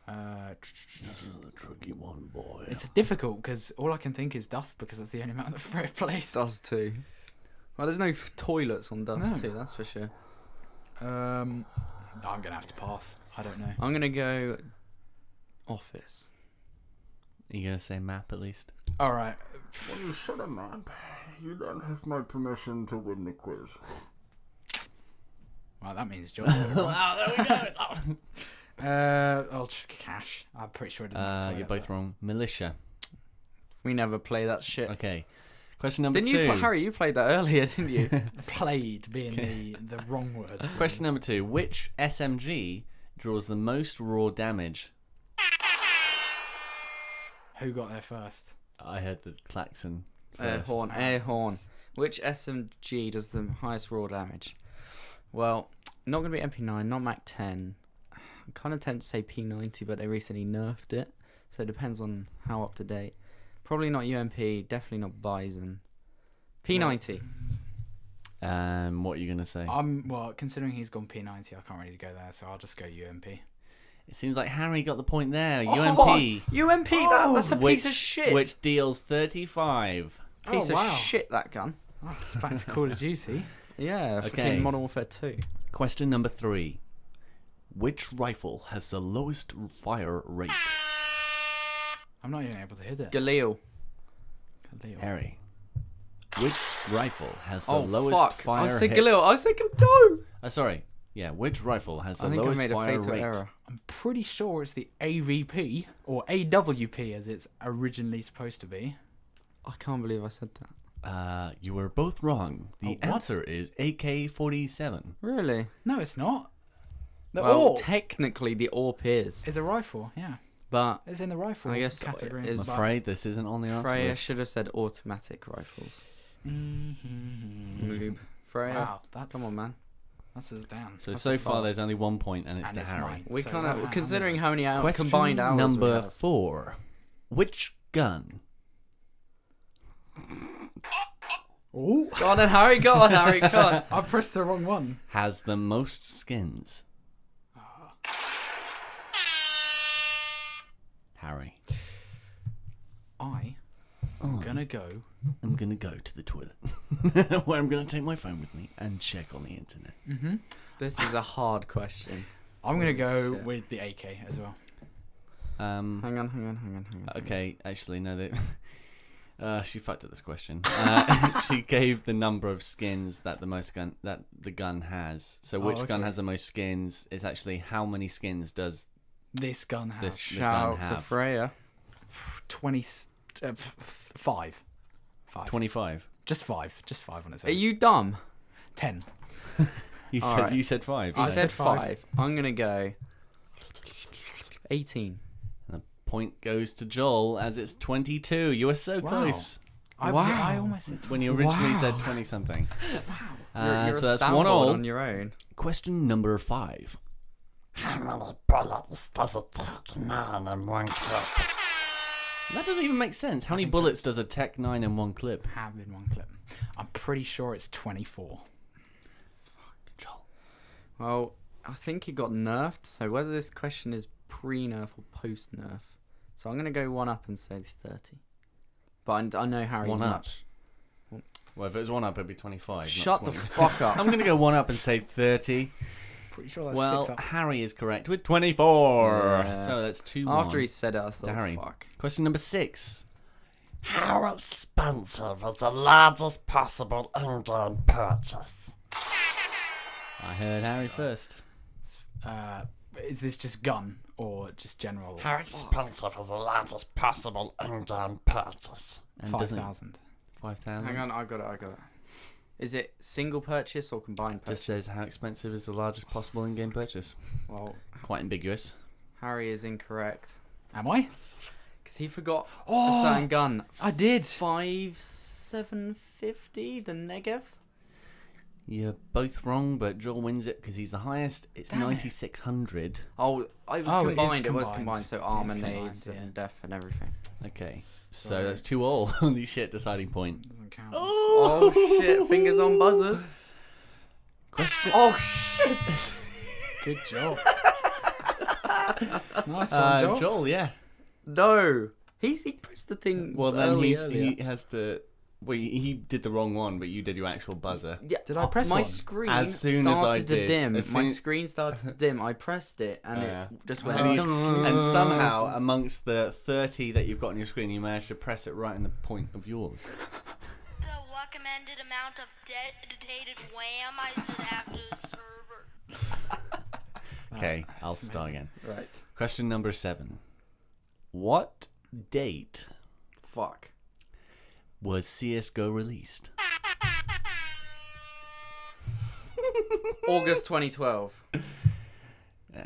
This is a tricky one, boy. It's difficult because all I can think is Dust because it's the only map that I've played. Dust 2. Well, there's no toilets on Dust No. 2, that's for sure. I'm gonna have to pass. I don't know. I'm gonna go Office. Are you gonna say map at least? All right. When you said a map, you don't have my permission to win the quiz. Well, that means John. Wow, there we go. I'll just cash. I'm pretty sure it doesn't have a toilet. You're both wrong. Militia. We never play that shit. Okay. Question number Didn't 2. you, Harry? You played that earlier, didn't you? Played being the wrong word. Question number 2. Which SMG draws the most raw damage? Who got there first? I heard the klaxon Air first. horn, air horn. Which SMG does the highest raw damage? Well, not going to be MP9, not Mac 10. I'm kind of tempted to say P90, but they recently nerfed it. So it depends on how up to date. Probably not UMP, definitely not Bison. P90. What are you going to say? Well, considering he's gone P90, I can't really go there, so I'll just go UMP. It seems like Harry got the point there. Oh, UMP. UMP, that's a piece of shit. Which deals 35. Piece Oh, wow. of shit, that gun. That's back to Call of Duty. Yeah, Okay. freaking Modern Warfare 2. Question number 3. Which rifle has the lowest fire rate? I'm not even able to hit it. Galil. Khalil. Harry. Which rifle has the Oh, lowest fuck. fire I said hit? Galil. I said Galil. No. Sorry. Yeah, which rifle has the I think I lowest made a fire fatal rate? error. I'm pretty sure it's the AVP, or AWP as it's originally supposed to be. I can't believe I said that. You were both wrong. The Oh, what? answer is AK-47. Really? No, it's not. The Well, AWP technically the AWP is, is a rifle, yeah. but It's in the rifle I guess category. it is- I'm but- afraid this isn't on the answer Freya list. should have said automatic rifles. Mhm. Freya, Wow, that's, come on, man. That's us down. So That's so a far pass. there's only 1 point and it's And to it's Harry. mine. We So kind of, I'm- considering how many Question combined hours we number have. 4. Which gun Ooh. Go on then, Harry. Go on, Harry. Go on. I pressed the wrong one. has the most skins? Harry. I'm gonna go. I'm going to go to the toilet. Where I'm going to take my phone with me and check on the internet. Mm-hmm. This is a hard question. I'm gonna go shit. with the AK as well. Hang on. Okay, actually, no. She fucked up this question. She gave the number of skins that the gun has. So which gun okay. has the most skins? It's actually how many skins does This gun has the Shout gun out to have? Freya. 5. 25. Just 5. Just 5 on its Are own. you dumb? 10. You All said right. you said 5. I I so- said said five. 5. I'm gonna go 18. And the point goes to Joel as it's 22. You were so Wow. close I Wow. almost said 20. when you originally said Wow. 20 something. You're So a that's soundboard 1 all. on your own. Question number 5. How many bullets does it take 9 in one clip? That doesn't even make sense. How many think bullets does a Tech 9 in one clip? Have in one clip. I'm pretty sure it's 24. Joel. Well, I think it got nerfed, so whether this question is pre-nerf or post-nerf. So I'm going to go 1 up and say 30. But I know Harry's 1 up. much. Well, if it was 1 up, it'd be 25. not Shut the 20. fuck up. I'm going to go 1 up and say 30. Pretty sure that's Well, 6 up. Harry is correct with 24. Yeah. So that's 2-1. After he said it, I thought, Harry. fuck. Question number 6. How expensive is the largest possible in-game purchase? I heard Harry first. Is this just gun or just general? How expensive is the largest possible in-game purchase? And doesn't- 5,000. 5,000. Hang on, I got it. Is it single purchase or combined purchase? Just says how expensive is the largest possible in-game purchase. Well, Quite ambiguous. Harry is incorrect. Am I? Because he forgot a certain gun. I did. 5750, the Negev. You're both wrong, but Joel wins it because he's the highest. It's 9600. Oh, it was combined. It was combined. So armor, It's combined, nades, yeah. and death and everything. Okay, so that's 2-all. Holy shit! Deciding point. Doesn't count. Oh shit! Fingers on buzzers. Question. Oh shit! Good job. Nice one, Joel. Joel, yeah. No, he pressed the thing. Well, then earlier. he has to. Well, he did the wrong one, but you did your actual buzzer. Yeah, Did I press my one? screen As soon as I started to did. dim. As My soon- screen started to dim. I pressed it and Yeah. it just went. And, excuses. and somehow, amongst the 30 that you've got on your screen, you managed to press it right in the point of yours. The recommended amount of dedicated RAM I should have to the server. Okay, that's I'll start amazing. again. Right. Question number 7. What date Fuck. was CSGO released? August 2012.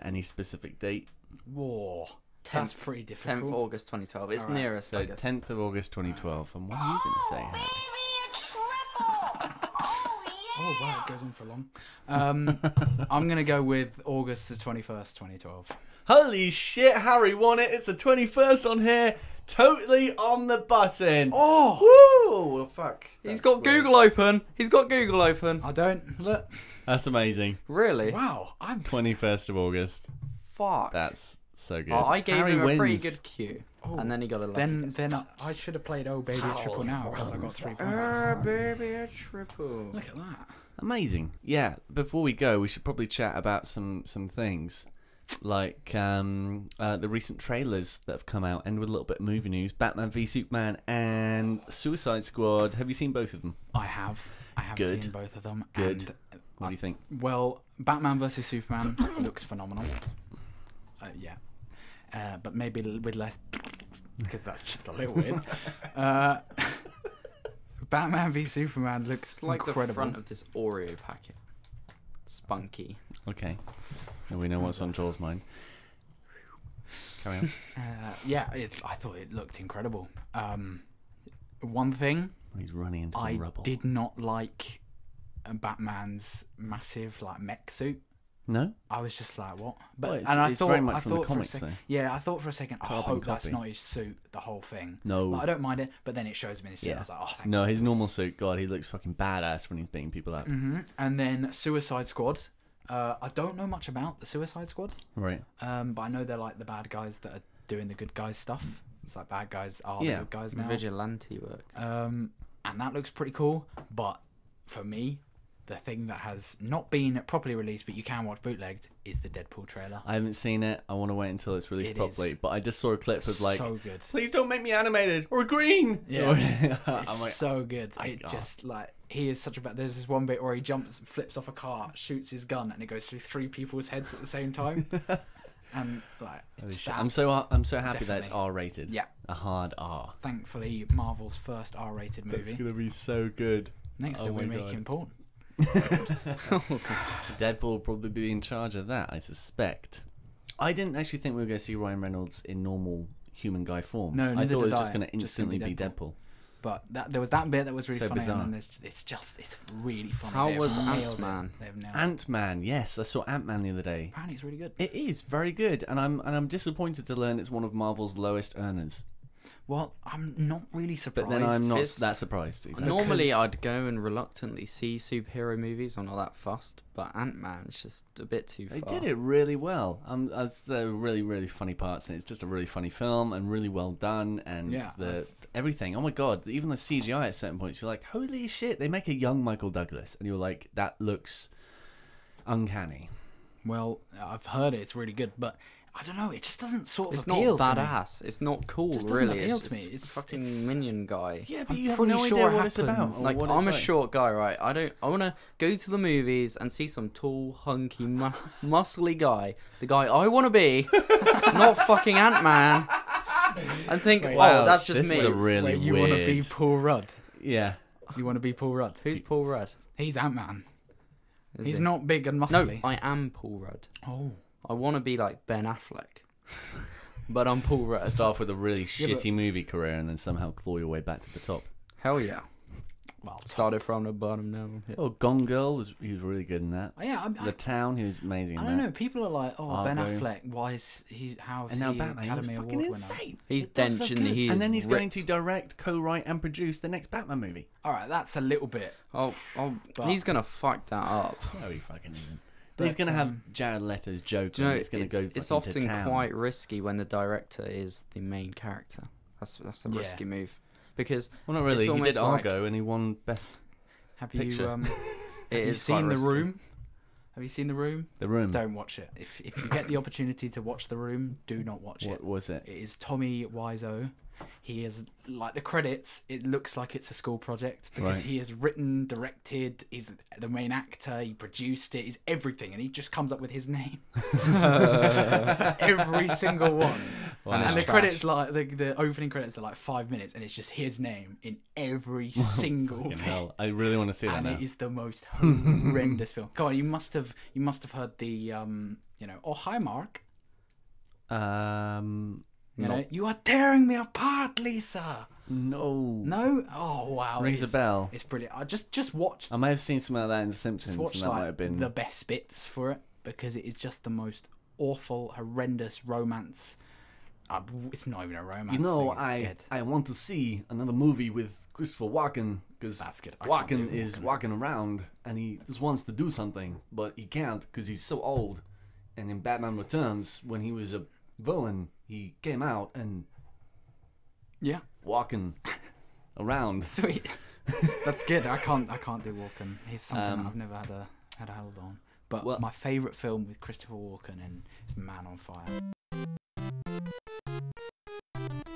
Any specific date? Whoa. 10th That's pretty difficult. 10th August 2012. It's Alright. nearest. So I guess. 10th of August 2012. And what are you going to say, Harry? Oh wow, it goes on for long. I'm gonna go with August the 21st, 2012. Holy shit, Harry won it. It's the 21st on here. Totally on the button. Oh, Woo! Well, fuck. He's That's got weird. Google open. He's got Google open. I don't look. That's amazing. Really? Wow, I'm 21st of August. Fuck. That's so good. Oh, I gave Harry him a wins. pretty good cue. Oh, And then he got a lucky then guess. then I should have played Oh Baby a Triple now because I got 3 points. Baby, a triple. Look at that. Amazing. Yeah, before we go, we should probably chat about some things. Like the recent trailers that have come out, and with a little bit of movie news. Batman v Superman and Suicide Squad. Have you seen both of them? I have Good. seen both of them. Good. And, What do you think? well, Batman vs Superman looks phenomenal. Yeah, but maybe with less, because that's just a little weird. Batman v Superman looks It's like incredible. the front of this Oreo packet. Spunky. Okay. Now we know what's on Joel's mind. Carry on. Yeah, I thought it looked incredible. One thing He's running into the I rubble. did not like Batman's massive mech suit. No? I was just like, what? But Well, it's- and I it's thought, very much I from the thought for a comics, second, though. yeah, I thought for a second, I Carbon hope that's copy. not his suit, the whole thing. No. Like, I don't mind it, but then it shows him in his suit. Yeah. I was like, oh, thank No, his normal suit, God, he looks fucking badass when he's beating people up. And then Suicide Squad. I don't know much about the Suicide Squad, Right. but I know they're like the bad guys that are doing the good guys stuff. It's like bad guys are Yeah. the good guys now. Vigilante work. And that looks pretty cool. But for me, the thing that has not been properly released, but you can watch bootlegged, is the Deadpool trailer. I haven't seen it. I want to wait until it's released It properly. is But I just saw a clip of like, so good. please don't make me animated or green. Yeah. I'm It's like, so good. I- It just he is such a bad. There's this one bit where he flips off a car, shoots his gun, and it goes through 3 people's heads at the same time. And holy it's shit. that. I'm so happy that it's Definitely. R-rated. Yeah. A hard R. Thankfully, Marvel's first R-rated movie. That's gonna be so good. Next Oh thing we're my God. making porn. Deadpool will probably be in charge of that, I suspect. I didn't actually think we were going to see Ryan Reynolds in normal human guy form. No, I neither thought it was did just I. going to Just gonna instantly be be Deadpool. Deadpool. But there was that bit that was really So funny, bizarre. and then it's really funny. How They've was nailed it. Ant-Man? They've nailed it. Ant-Man, yes, I saw Ant-Man the other day. Apparently, it's really good. It is very good, and I'm disappointed to learn it's one of Marvel's lowest earners. Well, I'm not really surprised. But then I'm not It's- that surprised. Exactly. Normally, Because- I'd go and reluctantly see superhero movies. I'm not that fussed, but Ant-Man's just a bit too far. They did it really well. There were really, really funny parts, and it's just a really funny film and really well done, and Yeah, everything. Oh my god! Even the CGI at certain points, you're like, holy shit! They make a young Michael Douglas, and you're like, that looks uncanny. Well, I've heard it's really good, but I don't know. It just doesn't sort of It's not appeal to me. badass. It's not cool, Just doesn't really. appeal It's to me. just It's- fucking it's- minion guy. Yeah, but I'm you have pretty no sure idea it what it's about. happens. or Like, what I'm a it's like. short guy, right? I want to go to the movies and see some tall, hunky, muscly guy. The guy I want to be, not fucking Ant-Man. And think, Wait, oh, that's just this me. is a really Wait, you weird. want to be Paul Rudd? Yeah. You want to be Paul Rudd? Who's Paul Rudd? He's Ant-Man. Is He's he? not big and No, muscly. I am Paul Rudd. Oh. I want to be like Ben Affleck. but I'm Paul Rudd. Start off with a really Yeah, shitty movie career and then somehow claw your way back to the top. Hell yeah. Well, Started from the bottom now. Yeah. Oh, Gone Girl he was really good in that. yeah, The Town, he was amazing in I don't that. know. People are like, "Oh, Ben Argo. Affleck. Why is he? How is And now he Batman, he was Academy fucking Award winner?" insane. He's It does look denching. good. He And then he's going ripped. to direct, co-write, and produce the next Batman movie. All right, that's a little bit. Oh, But- he's gonna fuck that up. No, he fucking isn't. But, He's going to have Jared Leto's Joker. Do you know, it's going to go it's fucking often to town. quite risky when the director is the main character. That's a Yeah. risky move because Well, not really. it's He did almost like- Argo and he won Best Have you Picture. have it you is seen quite The risky. Room? Have you seen The Room? The Room. Don't watch it. If you get the opportunity to watch The Room, do not watch What it. was it? It is Tommy Wiseau. He is like the credits. It looks like it's a school project because Right. he has written, directed. He's the main actor. He produced it. He's everything, and he just comes up with his name for every single one. Wow. And the trash. credits, like the opening credits, are like 5 minutes, and it's just his name in every single Fucking bit. hell. I really want to see that And now. it is the most horrendous film. God, you must have heard the oh hi Mark. You know, you are tearing me apart, Lisa. No. No? Oh wow. Rings a it's, bell. It's brilliant. I just watched I may have seen something like that in The Simpsons, watched and that might like have been. the best bits for it because it is just the most awful, horrendous romance. It's not even a romance. You know, thing, it's dead. I want to see another movie with Christopher Walken because That's good. I can't Walken do is Walken. walking around and he just wants to do something, but he can't because he's so old. And in Batman Returns, when he was a villain, he came out and Yeah. walking around. Sweet. That's good. I can't do Walken. He's something Um, I've never had a hold on. But well- my favourite film with Christopher Walken in is Man on Fire.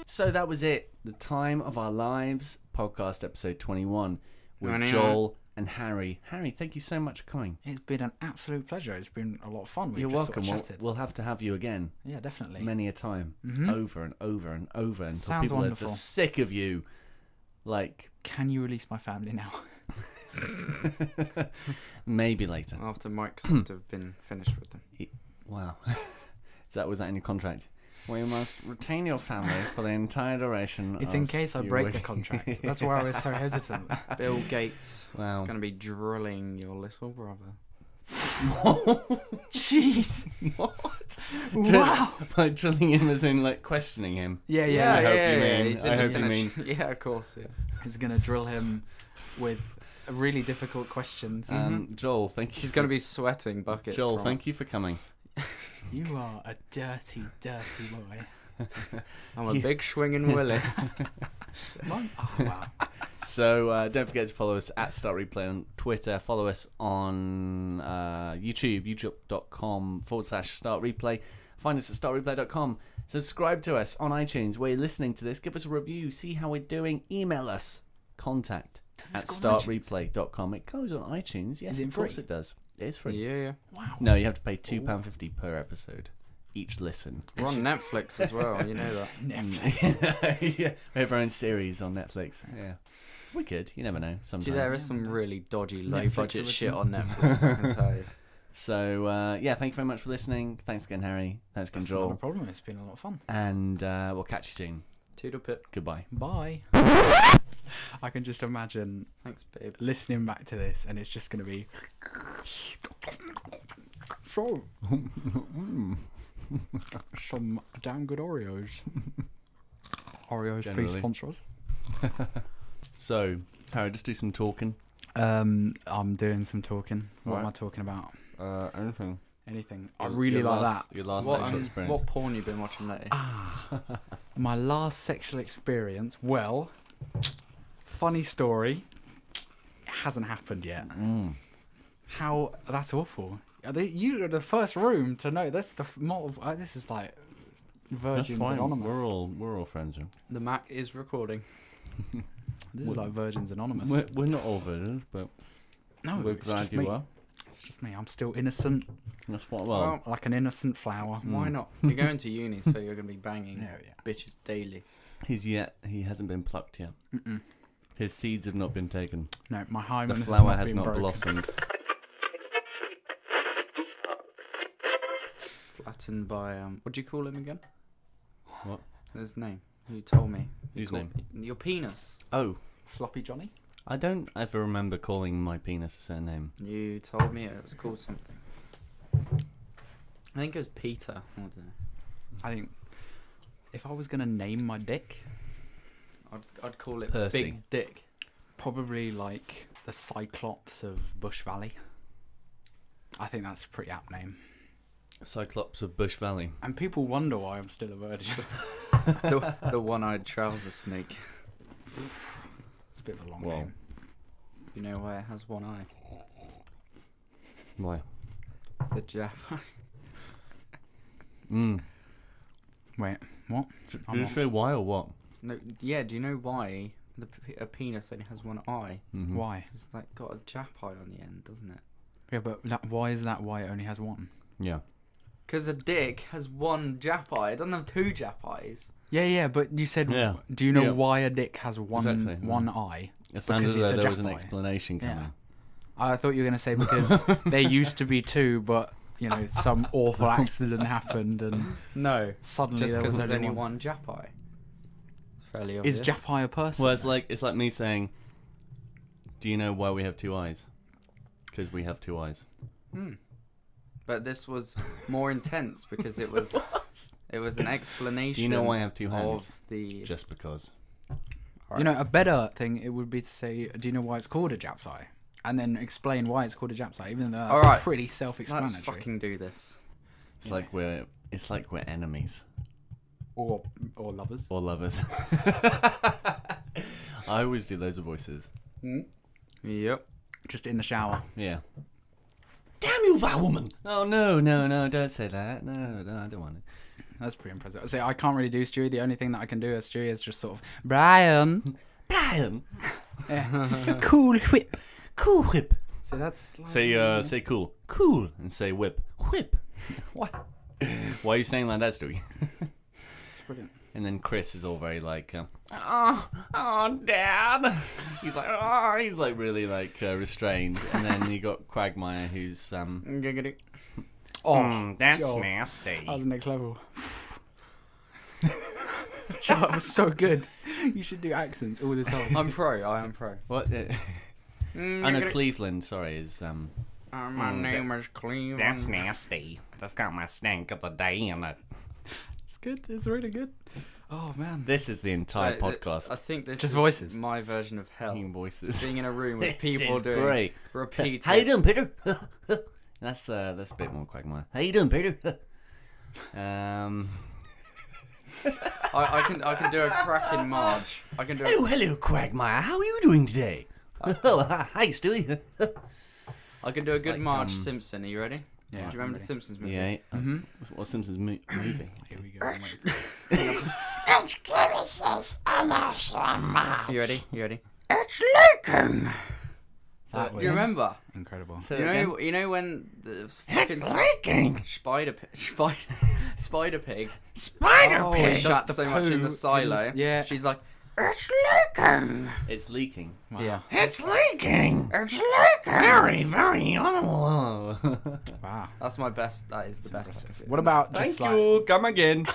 So that was it. The Time of Our Lives podcast episode 21 with 21. Joel and Harry. Harry, thank you so much for coming. It's been an absolute pleasure. It's been a lot of fun. We've You're just welcome. Sort We'll, of chatted. we'll have to have you again Yeah, definitely. many a time, Mhm. over and over and over until Sounds people wonderful. are just sick of you. Like, Can you release my family now? maybe later. After Microsoft have been finished with them. Wow. Was that in your contract? We must retain your family for the entire duration. It's in of case I you break the working- contract. That's why I was so hesitant. Bill Gates Wow. is going to be drilling your little brother. Jeez. What? Wow. By drilling him as in like questioning him. Yeah, I yeah. hope you mean- He's I just hope you gonna mean- yeah, of course. Yeah. He's gonna drill him with really difficult questions. Joel, thank you. She's going to be sweating buckets. Joel, from thank you for coming. You are a dirty, dirty boy. I'm a big swinging Willy. Oh wow. So don't forget to follow us at Start Replay on Twitter. Follow us on YouTube, youtube.com/Start Replay. Find us at startreplay.com. Subscribe to us on iTunes where you're listening to this. Give us a review. See how we're doing. Email us. Contact Does at this go on iTunes? startreplay.com. It goes on iTunes. Yes, Is it of course free? it does. It is free. Yeah. Wow. No, you have to pay £2.50 per episode. Each listen. We're on Netflix as well, you know that. Netflix. Yeah, we have our own series on Netflix. Yeah. We could. You never know. Sometimes. Gee, there is some really dodgy, low Netflix budget shit original. on Netflix, I can tell you. So, yeah, thank you very much for listening. Thanks again, Harry. Thanks again, That's not a Joel. problem. It's been a lot of fun. And we'll catch you soon. Toodle pip. Goodbye. Bye. I can just imagine Thanks, babe. listening back to this, and it's just gonna be. So. Some damn good Oreos. Oreos, Generally. please sponsor us. So, Harry, just do some talking. I'm doing some talking. What am Right. I talking about? Anything. Anything. I really like that. Your last What, sexual experience. what porn you been watching lately? My last sexual experience. Well, funny story. It hasn't happened yet. How? That's awful. You are the first room to know. That's the multiple. This is like That's Virgins fine. Anonymous. We're all friends. Here. The Mac is recording. This is like Virgins Anonymous. We're not all virgins, but No, we're it's glad just you me. are. It's just me. I'm still innocent, That's what. Well, like an innocent flower. why not? You're going to uni, so you're going to be banging Yeah, yeah. bitches daily. he hasn't been plucked yet. Mm-mm. His seeds have not been taken. No, my hymen The flower has been not broken. blossomed. Flattened by, what do you call him again? What? His name. You told me. Whose name? Your penis. Oh, Floppy Johnny? I don't ever remember calling my penis a certain name. You told me it was called something. I think it was Peter. I don't know. I think if I was going to name my dick, I'd call it Percy. Big Dick. probably like the Cyclops of Bush Valley. I think that's a pretty apt name. Cyclops of Bush Valley. And people wonder why I'm still a virgin. The one-eyed trouser snake. It's a bit of a long Well. name. You know why it has one eye? Why? The Jap. Wait, what? Did I'm you lost. say why or what? No, yeah. Do you know why a penis only has one eye? Mm-hmm. Why? It's like got a Jap eye on the end, doesn't it? Yeah, but why is that why it only has one? Yeah. Because a dick has one Jap eye. It doesn't have two Jap eyes. Yeah, but you said, Yeah. do you know Yeah. why a dick has one Exactly, one eye? It sounded as Because it's though a there was an Jap eye. explanation coming. Yeah. I thought you were going to say because there used to be two, but, you know, some awful accident happened and No, suddenly just there because was there's only only one. one Jap eye. It's fairly Is obvious. Jap eye a person? Well, it's like me saying, do you know why we have two eyes? Because we have two eyes. But this was more intense because it was an explanation. Do you know why I have two hands? Of the Just because. You know, a better thing it would be to say, do you know why it's called a Jap's eye? And then explain why it's called a Jap's eye, even though that's Alright. pretty Let's self-explanatory. fucking do this. It's like we're enemies Or lovers. or lovers. I always do those voices. Yep. Just in the shower. Yeah. Damn you, that woman! Oh no, don't say that. No, I don't want it. That's pretty impressive. So I can't really do Stewie. The only thing that I can do as Stewie is just sort of, Brian. Brian, Cool whip. cool whip. So that's like, Say cool, cool, and say whip, whip. What? Why are you saying like that, Stewie? it's brilliant. And then Chris is all very like, oh, Dad. He's like really like restrained. And then you got Quagmire, who's Oh, that's Joel. nasty. That was next level. Joel, that was so good. You should do accents all the time. I'm pro. I am pro. What? I know Cleveland. Sorry, is My name is Cleveland. nasty. That's got my stank of the day in it. It's good. It's really good. Oh man. This is the entire Right, podcast. I think this Just is voices. my version of hell. Team voices. Being in a room with This people is doing great. repeated. How you doing, Peter? That's a bit more Quagmire. How you doing, Peter? I can do a cracking Marge. I can do. Oh, hello, Quagmire. How are you doing today? Oh, hi, Stewie. I can do a good like, Marge Simpson. Are you ready? Yeah, Do you remember the Simpsons movie? Yeah. What Simpsons movie? Here we go. You ready? You ready? It's leaking. That Do you was remember? incredible. Say You that know, again? you know when the fucking It's leaking. spider pig Spider Oh, pig. shut shut the so much in poo the in silo. the- yeah. She's like, It's leaking. It's leaking. Wow. yeah. It's leaking. It's leaking. Very, very Oh. Wow. That's my best. That is the best. I Impressive. can do. What about just Thank like you. Come again.